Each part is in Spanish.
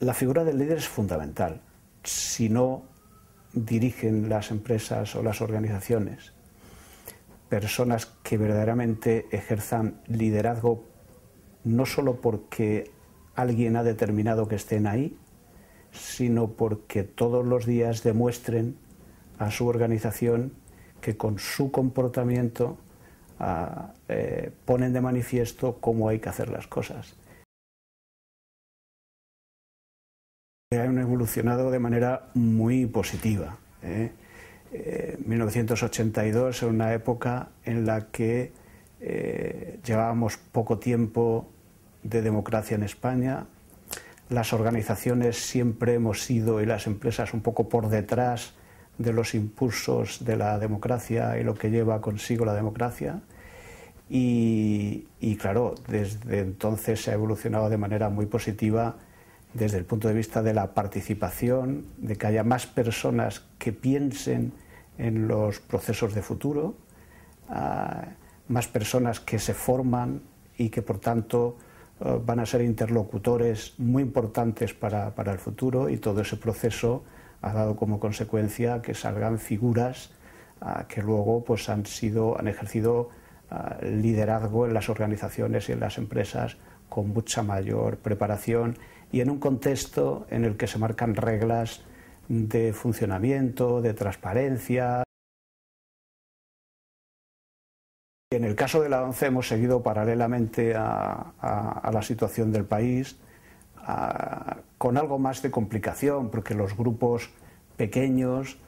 La figura del líder es fundamental. Si no dirigen las empresas o las organizaciones personas que verdaderamente ejerzan liderazgo, no solo porque alguien ha determinado que estén ahí, sino porque todos los días demuestren a su organización que con su comportamiento ponen de manifiesto cómo hay que hacer las cosas. Han evolucionado de manera muy positiva. 1982 era una época en la que llevábamos poco tiempo de democracia en España. Las organizaciones siempre hemos sido, y las empresas, un poco por detrás de los impulsos de la democracia y lo que lleva consigo la democracia. Y claro, desde entonces se ha evolucionado de manera muy positiva desde el punto de vista de la participación, de que haya más personas que piensen en los procesos de futuro, más personas que se forman y que por tanto van a ser interlocutores muy importantes para el futuro, y todo ese proceso ha dado como consecuencia que salgan figuras que luego pues han ejercido liderazgo en las organizaciones y en las empresas con mucha mayor preparación y en un contexto en el que se marcan reglas de funcionamiento, de transparencia. En el caso de la ONCE hemos seguido paralelamente a la situación del país con algo más de complicación, porque los grupos pequeños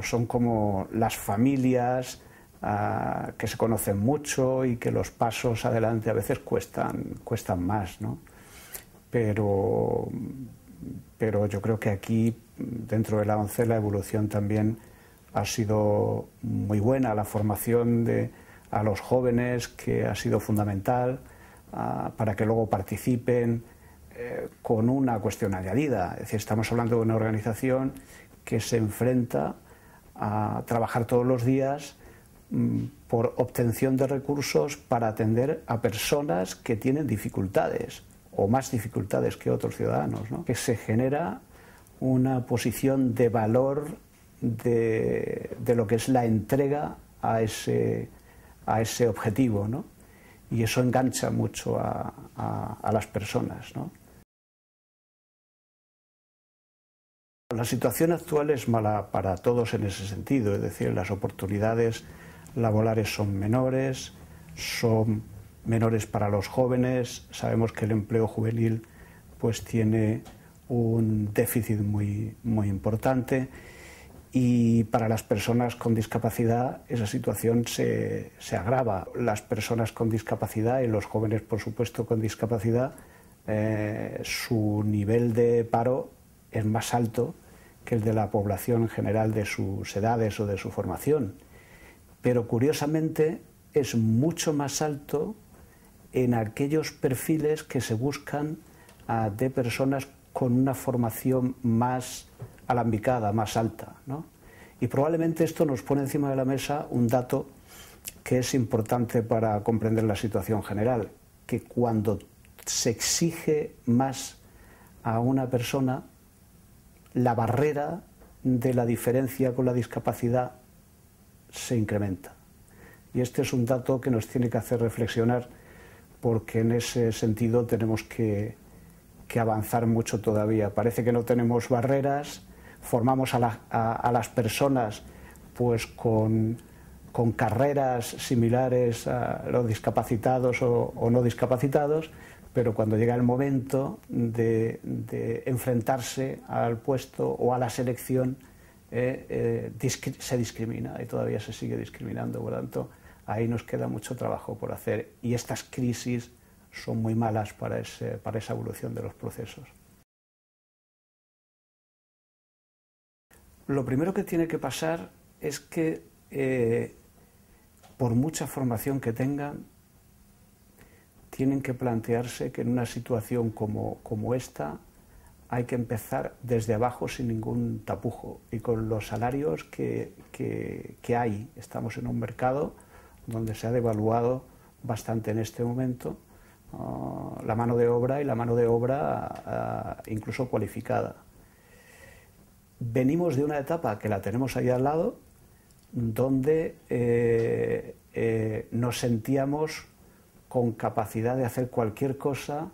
son como las familias que se conocen mucho y que los pasos adelante a veces cuestan más, ¿no? Pero yo creo que aquí, dentro de la ONCE, la evolución también ha sido muy buena. La formación a los jóvenes, que ha sido fundamental para que luego participen, con una cuestión añadida. Es decir, estamos hablando de una organización que se enfrenta a trabajar todos los días por obtención de recursos para atender a personas que tienen dificultades o más dificultades que otros ciudadanos, ¿no? Que se genera una posición de valor de lo que es la entrega a ese objetivo, ¿no? Y eso engancha mucho a las personas, ¿no? La situación actual es mala para todos en ese sentido, es decir, las oportunidades laborales son menores para los jóvenes. Sabemos que el empleo juvenil pues tiene un déficit muy importante, y para las personas con discapacidad esa situación se agrava. Las personas con discapacidad y los jóvenes, por supuesto, con discapacidad, su nivel de paro es más alto que el de la población en general de sus edades o de su formación. Pero curiosamente es mucho más alto en aquellos perfiles que se buscan de personas con una formación más alambicada, más alta, ¿no? Y probablemente esto nos pone encima de la mesa un dato que es importante para comprender la situación general, que cuando se exige más a una persona, la barrera de la diferencia con la discapacidad se incrementa. Y este es un dato que nos tiene que hacer reflexionar, porque en ese sentido tenemos que avanzar mucho todavía. Parece que no tenemos barreras, formamos a las personas pues con carreras similares a los discapacitados o no discapacitados, pero cuando llega el momento de enfrentarse al puesto o a la selección, se discrimina, y todavía se sigue discriminando. Por lo tanto, ahí nos queda mucho trabajo por hacer, y estas crisis son muy malas para esa evolución de los procesos. Lo primero que tiene que pasar es que, por mucha formación que tengan, tienen que plantearse que en una situación como esta hay que empezar desde abajo sin ningún tapujo y con los salarios que hay. Estamos en un mercado donde se ha devaluado bastante en este momento, la mano de obra y la mano de obra incluso cualificada. Venimos de una etapa que la tenemos ahí al lado, donde nos sentíamos con capacidad de hacer cualquier cosa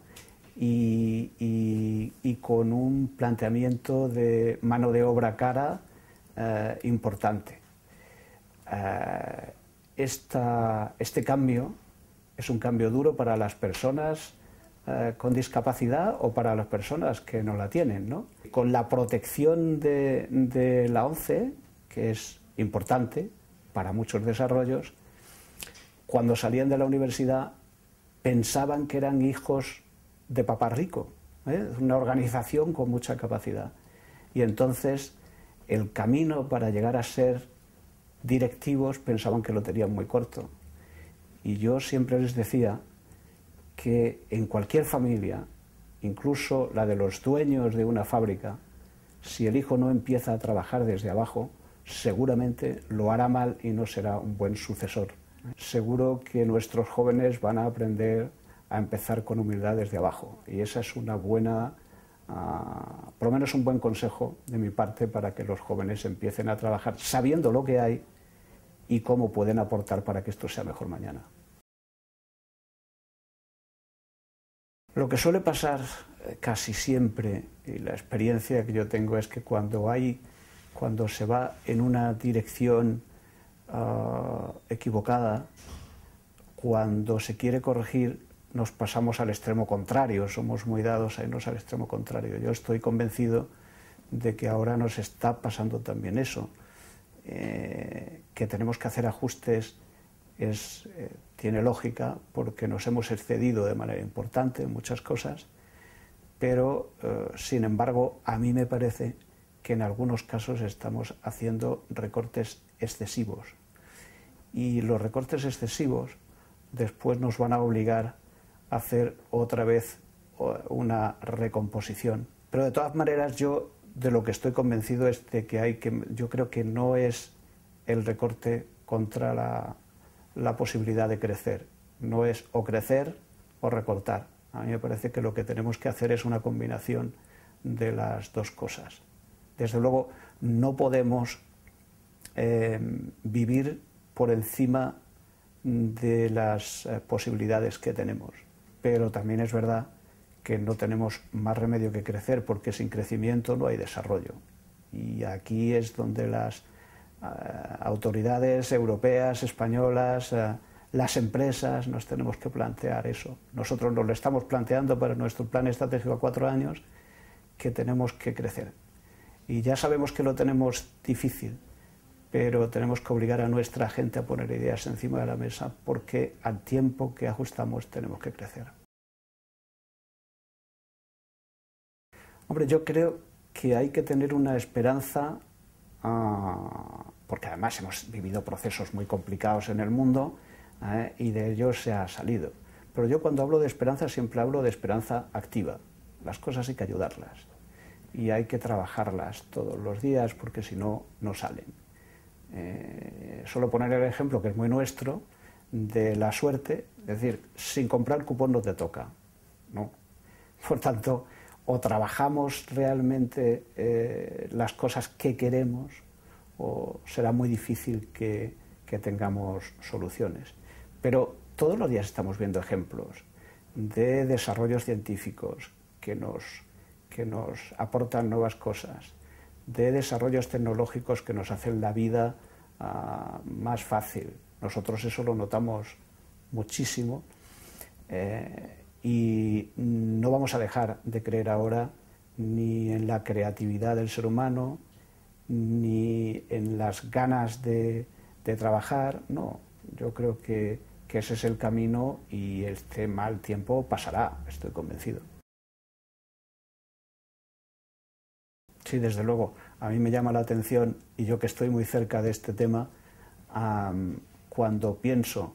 y con un planteamiento de mano de obra cara importante. Este cambio es un cambio duro para las personas con discapacidad o para las personas que no la tienen, ¿no? Con la protección de la ONCE, que es importante para muchos desarrollos, cuando salían de la universidad pensaban que eran hijos de papá rico, una organización con mucha capacidad. Y entonces el camino para llegar a ser directivos pensaban que lo tenían muy corto. Y yo siempre les decía que en cualquier familia, incluso la de los dueños de una fábrica, si el hijo no empieza a trabajar desde abajo, seguramente lo hará mal y no será un buen sucesor. Seguro que nuestros jóvenes van a aprender a empezar con humildad desde abajo, y esa es una buena, por lo menos un buen consejo de mi parte para que los jóvenes empiecen a trabajar sabiendo lo que hay y cómo pueden aportar para que esto sea mejor mañana. Lo que suele pasar casi siempre, y la experiencia que yo tengo es que cuando se va en una dirección equivocada, cuando se quiere corregir, nos pasamos al extremo contrario, somos muy dados a irnos al extremo contrario. Yo estoy convencido de que ahora nos está pasando también eso, que tenemos que hacer ajustes, tiene lógica, porque nos hemos excedido de manera importante en muchas cosas, pero sin embargo a mí me parece que en algunos casos estamos haciendo recortes excesivos, y los recortes excesivos después nos van a obligar a hacer otra vez una recomposición. Pero de todas maneras yo de lo que estoy convencido es de que yo creo que no es el recorte contra la posibilidad de crecer, no es o crecer o recortar. A mí me parece que lo que tenemos que hacer es una combinación de las dos cosas. Desde luego no podemos vivir por encima de las posibilidades que tenemos, pero también es verdad que no tenemos más remedio que crecer, porque sin crecimiento no hay desarrollo, y aquí es donde las autoridades europeas, españolas, las empresas nos tenemos que plantear eso. Nosotros nos lo estamos planteando para nuestro plan estratégico a 4 años, que tenemos que crecer, y ya sabemos que lo tenemos difícil, pero tenemos que obligar a nuestra gente a poner ideas encima de la mesa, porque al tiempo que ajustamos tenemos que crecer. Hombre, yo creo que hay que tener una esperanza, porque además hemos vivido procesos muy complicados en el mundo, y de ellos se ha salido. Pero yo cuando hablo de esperanza siempre hablo de esperanza activa. Las cosas hay que ayudarlas y hay que trabajarlas todos los días, porque si no, no salen. Solo poner el ejemplo, que es muy nuestro, de la suerte, es decir, sin comprar cupón no te toca, ¿no? Por tanto, o trabajamos realmente las cosas que queremos, o será muy difícil que tengamos soluciones. Pero todos los días estamos viendo ejemplos de desarrollos científicos que nos aportan nuevas cosas, de desarrollos tecnológicos que nos hacen la vida más fácil. Nosotros eso lo notamos muchísimo, y no vamos a dejar de creer ahora ni en la creatividad del ser humano, ni en las ganas de trabajar. No, yo creo que ese es el camino, y este mal tiempo pasará, estoy convencido. Sí, desde luego, a mí me llama la atención, y yo que estoy muy cerca de este tema, cuando pienso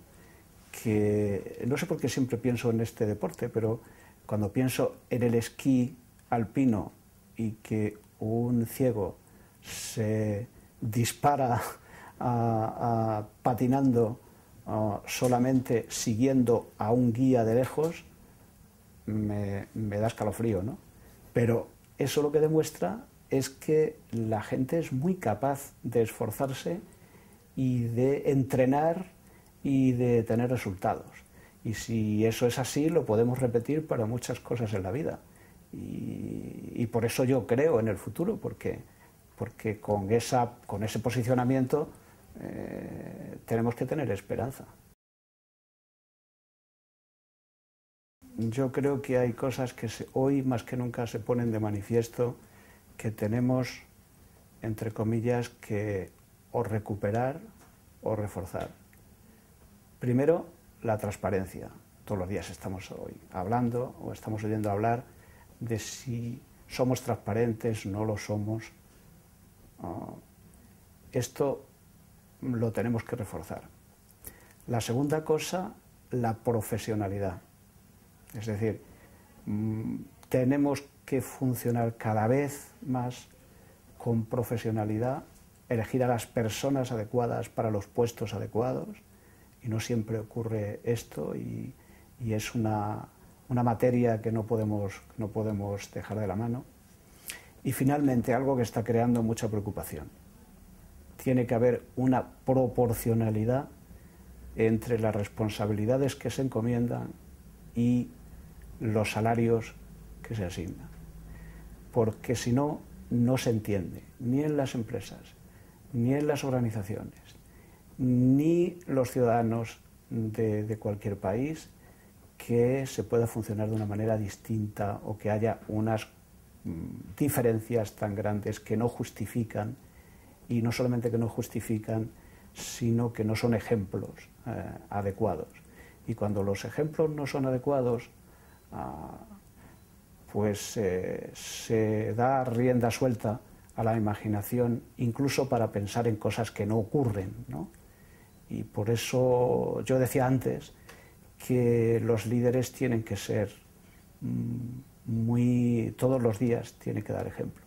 que, no sé por qué siempre pienso en este deporte, pero cuando pienso en el esquí alpino y que un ciego se dispara patinando solamente siguiendo a un guía de lejos, me da escalofrío, ¿no? Pero eso lo que demuestra es que la gente es muy capaz de esforzarse y de entrenar y de tener resultados. Y si eso es así, lo podemos repetir para muchas cosas en la vida. Y por eso yo creo en el futuro, porque con ese posicionamiento tenemos que tener esperanza. Yo creo que hay cosas que hoy más que nunca se ponen de manifiesto, que tenemos, entre comillas, que o recuperar o reforzar. Primero, la transparencia. Todos los días estamos hoy hablando o estamos oyendo hablar de si somos transparentes, no lo somos. Esto lo tenemos que reforzar. La segunda cosa, la profesionalidad. Es decir, tenemos que funcionar cada vez más con profesionalidad, elegir a las personas adecuadas para los puestos adecuados, y no siempre ocurre esto, y es una materia que no podemos dejar de la mano. Y finalmente, algo que está creando mucha preocupación. Tiene que haber una proporcionalidad entre las responsabilidades que se encomiendan y los salarios que se asignan. Porque si no, no se entiende, ni en las empresas, ni en las organizaciones, ni los ciudadanos de cualquier país, que se pueda funcionar de una manera distinta o que haya unas diferencias tan grandes que no justifican, y no solamente que no justifican, sino que no son ejemplos adecuados. Y cuando los ejemplos no son adecuados, pues se da rienda suelta a la imaginación, incluso para pensar en cosas que no ocurren, ¿no? Y por eso yo decía antes que los líderes tienen que ser todos los días tienen que dar ejemplo.